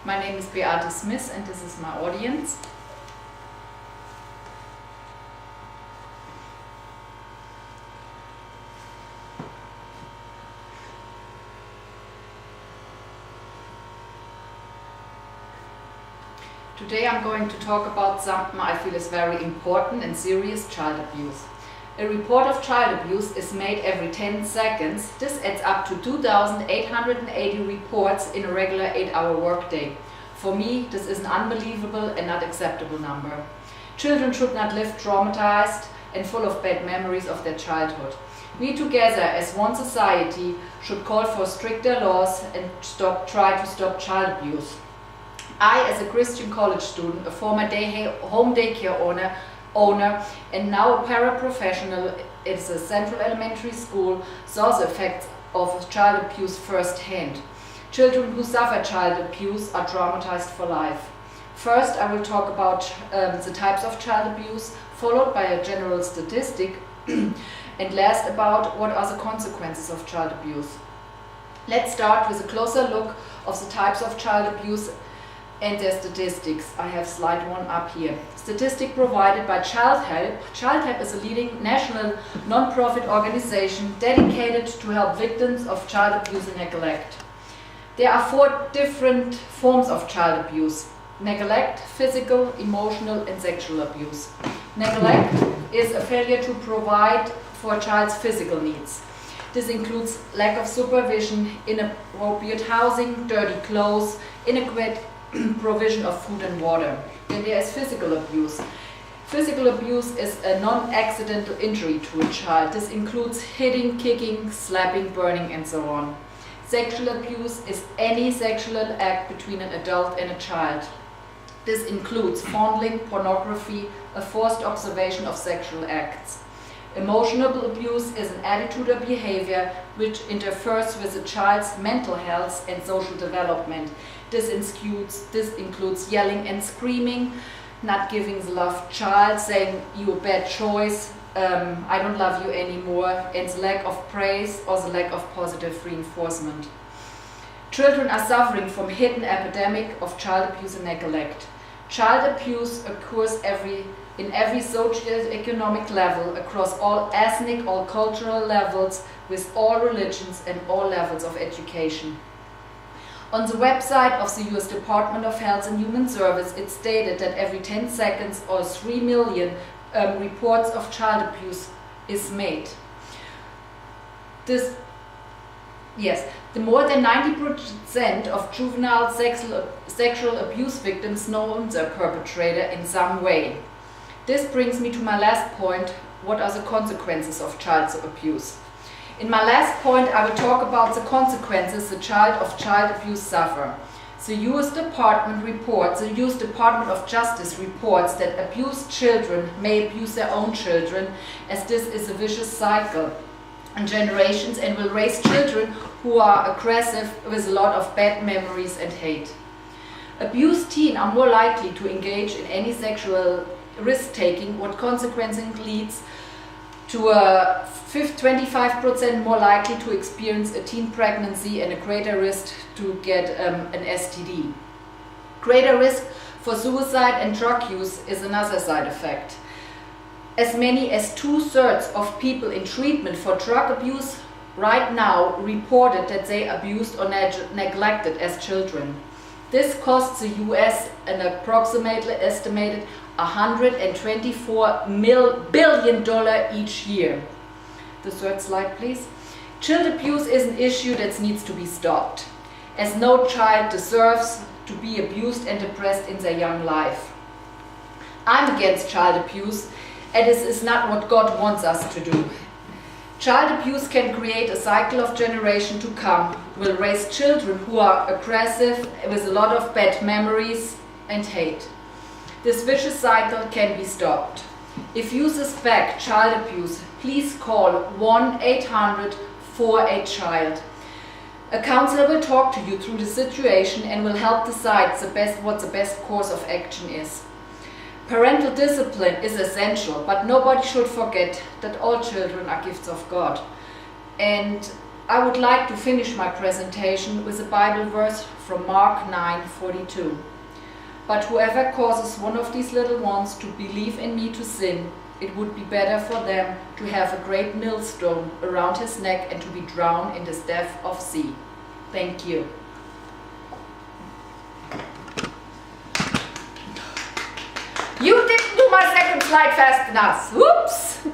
My name is Beate Smith and this is my audience. Today I'm going to talk about something I feel is very important and serious: child abuse. A report of child abuse is made every 10 seconds. This adds up to 2,880 reports in a regular 8-hour workday. For me, this is an unbelievable and not acceptable number. Children should not live traumatized and full of bad memories of their childhood. We together as one society should call for stricter laws and try to stop child abuse. I, as a Christian college student, a former home daycare owner and now a paraprofessional at a central elementary school, saw the effects of child abuse firsthand. Children who suffer child abuse are traumatized for life. First, I will talk about the types of child abuse, followed by a general statistic, and last about what are the consequences of child abuse. Let's start with a closer look of the types of child abuse and their statistics. I have slide 1 up here. Statistic provided by Child Help. Child Help is a leading national non-profit organization dedicated to help victims of child abuse and neglect. There are 4 different forms of child abuse: neglect, physical, emotional, and sexual abuse. Neglect is a failure to provide for a child's physical needs. This includes lack of supervision, inappropriate housing, dirty clothes, inadequate provision of food and water. Then there is physical abuse. Physical abuse is a non-accidental injury to a child. This includes hitting, kicking, slapping, burning, and so on. Sexual abuse is any sexual act between an adult and a child. This includes fondling, pornography, a forced observation of sexual acts. Emotional abuse is an attitude or behavior which interferes with a child's mental health and social development. This includes yelling and screaming, not giving the loved child, saying "you're a bad choice," "I don't love you anymore," and the lack of praise or the lack of positive reinforcement. Children are suffering from hidden epidemic of child abuse and neglect. Child abuse occurs in every socio-economic level, across all ethnic, all cultural levels, with all religions and all levels of education. On the website of the US Department of Health and Human Services, it stated that every 10 seconds or 3 million reports of child abuse is made. The more than 90% of juvenile sexual abuse victims know their perpetrator in some way. This brings me to my last point: what are the consequences of child abuse? In my last point, I will talk about the consequences the child abuse suffer. The US Department of Justice reports that abused children may abuse their own children, as this is a vicious cycle in generations and will raise children who are aggressive with a lot of bad memories and hate. Abused teens are more likely to engage in any sexual risk-taking, what consequently leads to a 25% more likely to experience a teen pregnancy and a greater risk to get an STD. Greater risk for suicide and drug use is another side effect. As many as 2/3 of people in treatment for drug abuse right now reported that they abused or neglected as children. This costs the US an approximately estimated $124 billion each year. The third slide, please. Child abuse is an issue that needs to be stopped, as no child deserves to be abused and oppressed in their young life. I'm against child abuse, and this is not what God wants us to do. Child abuse can create a cycle of generation to come, will raise children who are aggressive with a lot of bad memories and hate. This vicious cycle can be stopped. If you suspect child abuse, please call 1-800-4-8-CHILD. A counselor will talk to you through the situation and will help decide what the best course of action is. Parental discipline is essential, but nobody should forget that all children are gifts of God. And I would like to finish my presentation with a Bible verse from Mark 9:42. But whoever causes one of these little ones to believe in me to sin, it would be better for them to have a great millstone around his neck and to be drowned in the depth of sea. Thank you. You didn't do my second slide fast enough. Whoops!